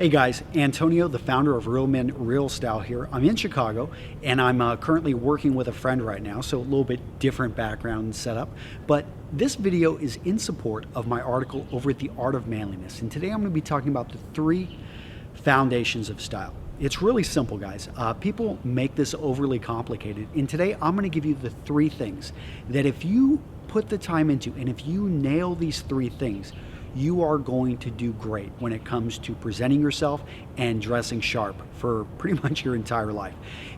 Hey guys, Antonio, the founder of Real Men Real Style here. I'm in Chicago and I'm currently working with a friend right now, so a little bit different background and setup. But this video is in support of my article over at The Art of Manliness. And today I'm going to be talking about the 3 foundations of style. It's really simple, guys. People make this overly complicated. And today I'm going to give you the 3 things that if you put the time into and if you nail these 3 things, you are going to do great when it comes to presenting yourself and dressing sharp for pretty much your entire life.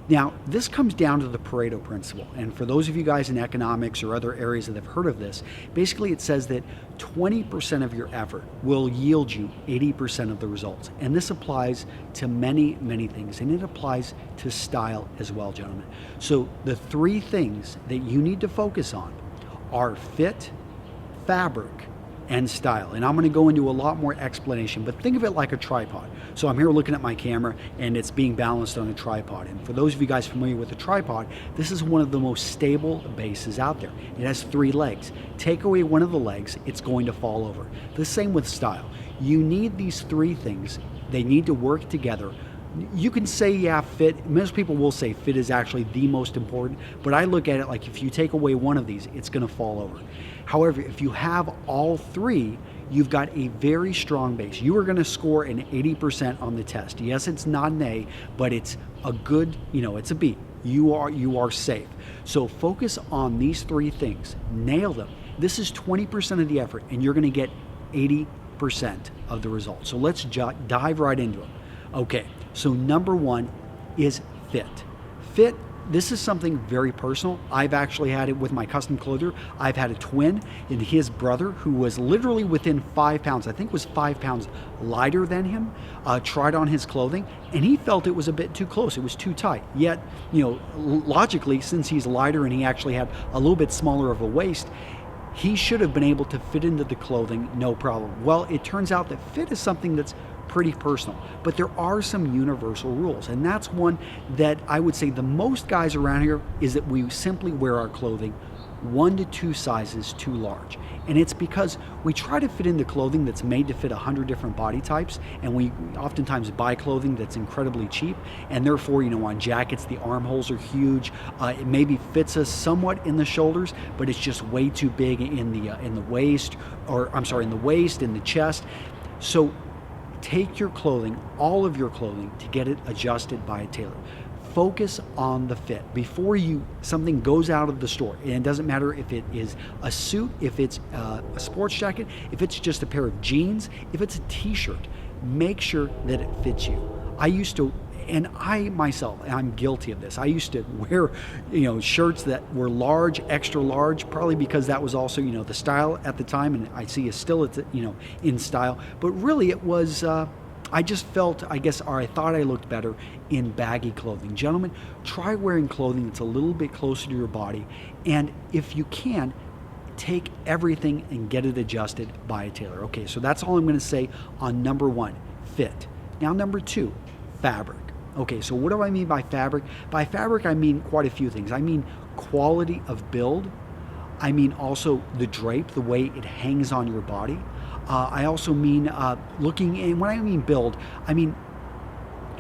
Now, this comes down to the Pareto principle. And for those of you guys in economics or other areas that have heard of this, basically it says that 20% of your effort will yield you 80% of the results. And this applies to many, many things. And it applies to style as well, gentlemen. So the 3 things that you need to focus on are fit, fabric, and style. And I'm going to go into a lot more explanation, but think of it like a tripod. So I'm here looking at my camera and it's being balanced on a tripod. And for those of you guys familiar with a tripod, this is one of the most stable bases out there. It has 3 legs. Take away one of the legs, it's going to fall over. The same with style. You need these 3 things. They need to work together. You can say, yeah, fit. Most people will say fit is actually the most important, but I look at it like if you take away one of these, it's going to fall over. However, if you have all 3, you've got a very strong base. You are going to score an 80% on the test. Yes, it's not an A, but it's a good, it's a B. You are safe. So focus on these 3 things. Nail them. This is 20% of the effort, and you're going to get 80% of the results. So let's dive right into it. Okay, so number 1 is fit. Fit, this is something very personal. I've actually had it with my custom clothier. I've had a twin and his brother who was literally within 5 pounds, I think was 5 pounds lighter than him, tried on his clothing and he felt it was a bit too close. It was too tight. Yet, logically, since he's lighter and he actually had a little bit smaller of a waist, he should have been able to fit into the clothing, no problem. Well, it turns out that fit is something that's pretty personal, but there are some universal rules, and that's one that I would say the most guys around here is that we simply wear our clothing 1 to 2 sizes too large. And it's because we try to fit into clothing that's made to fit 100 different body types, and we oftentimes buy clothing that's incredibly cheap, and therefore, on jackets, the armholes are huge. It maybe fits us somewhat in the shoulders, but it's just way too big in the waist, or I'm sorry, in the waist, in the chest. So take your clothing, all of your clothing, to get it adjusted by a tailor. Focus on the fit before something goes out of the store. And it doesn't matter if it is a suit, if it's a sports jacket, if it's just a pair of jeans, if it's a t-shirt, make sure that it fits you. And I myself, I'm guilty of this. I used to wear, shirts that were large, extra large, probably because that was also, the style at the time, and I see it's still, in style. But really, it was. I just felt, or I thought I looked better in baggy clothing. Gentlemen, try wearing clothing that's a little bit closer to your body, and if you can, take everything and get it adjusted by a tailor. Okay, so that's all I'm going to say on number 1, fit. Now, number 2, fabric. Okay, so what do I mean by fabric? By fabric, I mean quite a few things. I mean quality of build. I mean also the drape, the way it hangs on your body. I also mean and when I mean build, I mean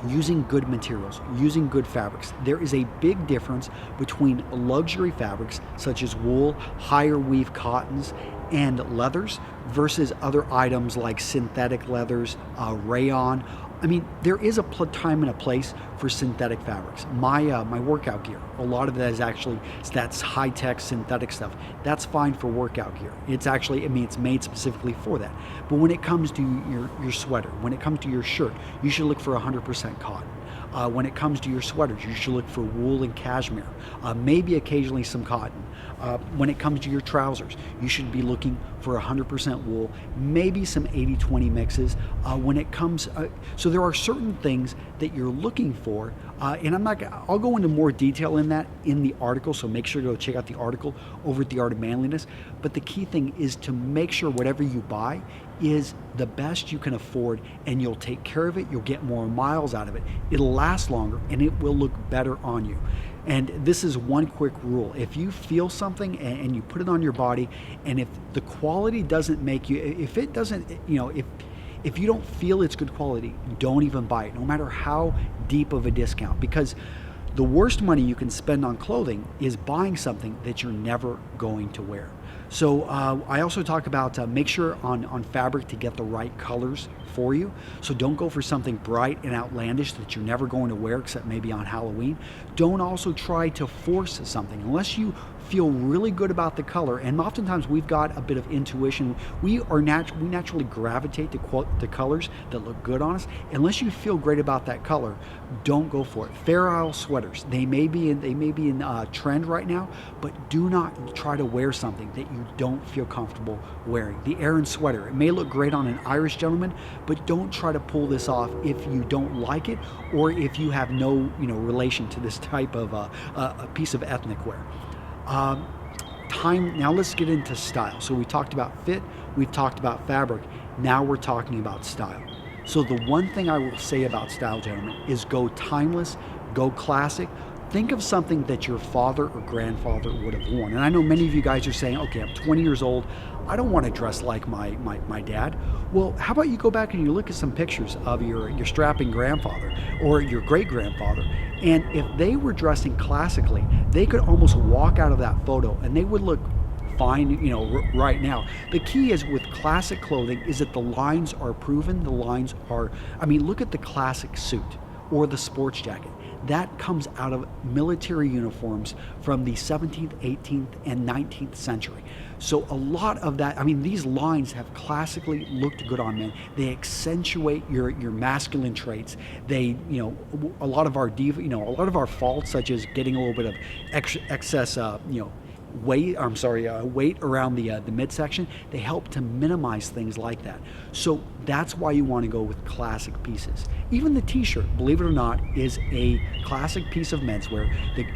using good materials, using good fabrics. There is a big difference between luxury fabrics such as wool, higher weave cottons, and leathers versus other items like synthetic leathers, rayon. I mean, there is a time and a place for synthetic fabrics. My workout gear, a lot of that is that's high-tech synthetic stuff. That's fine for workout gear. It's actually, it's made specifically for that. But when it comes to your sweater, when it comes to your shirt, you should look for 100% cotton. When it comes to your sweaters, you should look for wool and cashmere, maybe occasionally some cotton. When it comes to your trousers, you should be looking for 100% wool, maybe some 80-20 mixes. When it comes, so there are certain things that you're looking for, and I'll go into more detail in that in the article, so make sure to go check out the article over at The Art of Manliness. But the key thing is to make sure whatever you buy is the best you can afford, and you'll take care of it, you'll get more miles out of it, it'll last longer, and it will look better on you. And this is one quick rule. If you feel something and you put it on your body, and if the quality doesn't make you, if it doesn't, If you don't feel it's good quality, don't even buy it, no matter how deep of a discount, because the worst money you can spend on clothing is buying something that you're never going to wear. So I also talk about make sure on fabric to get the right colors for you. So don't go for something bright and outlandish that you're never going to wear except maybe on Halloween. Don't also try to force something unless you feel really good about the color. And oftentimes we've got a bit of intuition. We naturally gravitate to colors that look good on us. Unless you feel great about that color, don't go for it. Fair Isle sweaters, they may be in trend right now, but do not try to wear something that you don't feel comfortable wearing. The Aran sweater, it may look great on an Irish gentleman, but don't try to pull this off if you don't like it or if you have no relation to this type of a piece of ethnic wear. Now let's get into style. So we talked about fit, we've talked about fabric, now we're talking about style. So the one thing I will say about style, gentlemen, is go timeless, go classic. Think of something that your father or grandfather would have worn. And I know many of you guys are saying, okay, I'm 20 years old, I don't want to dress like my dad. Well, how about you go back and you look at some pictures of your strapping grandfather or your great-grandfather, and if they were dressing classically, they could almost walk out of that photo and they would look fine, right now. The key is with classic clothing is that the lines are proven. The lines are, look at the classic suit or the sports jacket. That comes out of military uniforms from the 17th, 18th, and 19th century. So a lot of that, these lines have classically looked good on men. They accentuate your masculine traits. They, a lot of our faults, such as getting a little bit of excess, weight around the midsection, they help to minimize things like that. So that's why you want to go with classic pieces. Even the t-shirt, believe it or not, is a classic piece of menswear that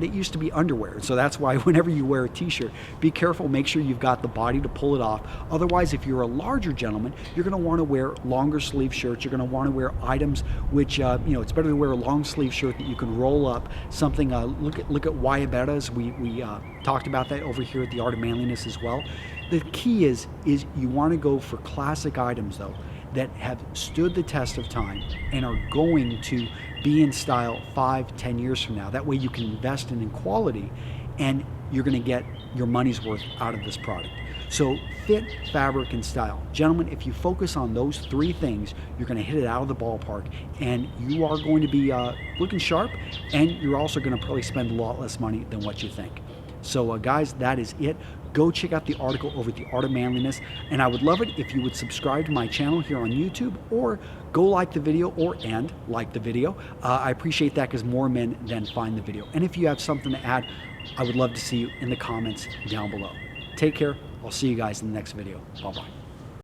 it used to be underwear. So that's why whenever you wear a t-shirt, be careful, make sure you've got the body to pull it off. Otherwise, if you're a larger gentleman, you're going to want to wear longer sleeve shirts. You're going to want to wear items which, it's better to wear a long sleeve shirt that you can roll up. Something, look at Guayaberas. We talked about that over here at the Art of Manliness as well. The key is you want to go for classic items, though, that have stood the test of time and are going to be in style 5-10 years from now. That way you can invest in quality and you're going to get your money's worth out of this product. So fit, fabric, and style. Gentlemen, if you focus on those three things, you're going to hit it out of the ballpark and you are going to be looking sharp, and you're also going to probably spend a lot less money than what you think. So guys, that is it. Go check out the article over at the Art of Manliness, and I would love it if you would subscribe to my channel here on YouTube, or go like the video and like the video. I appreciate that because more men then find the video. And if you have something to add, I would love to see you in the comments down below. Take care. I'll see you guys in the next video. Bye-bye.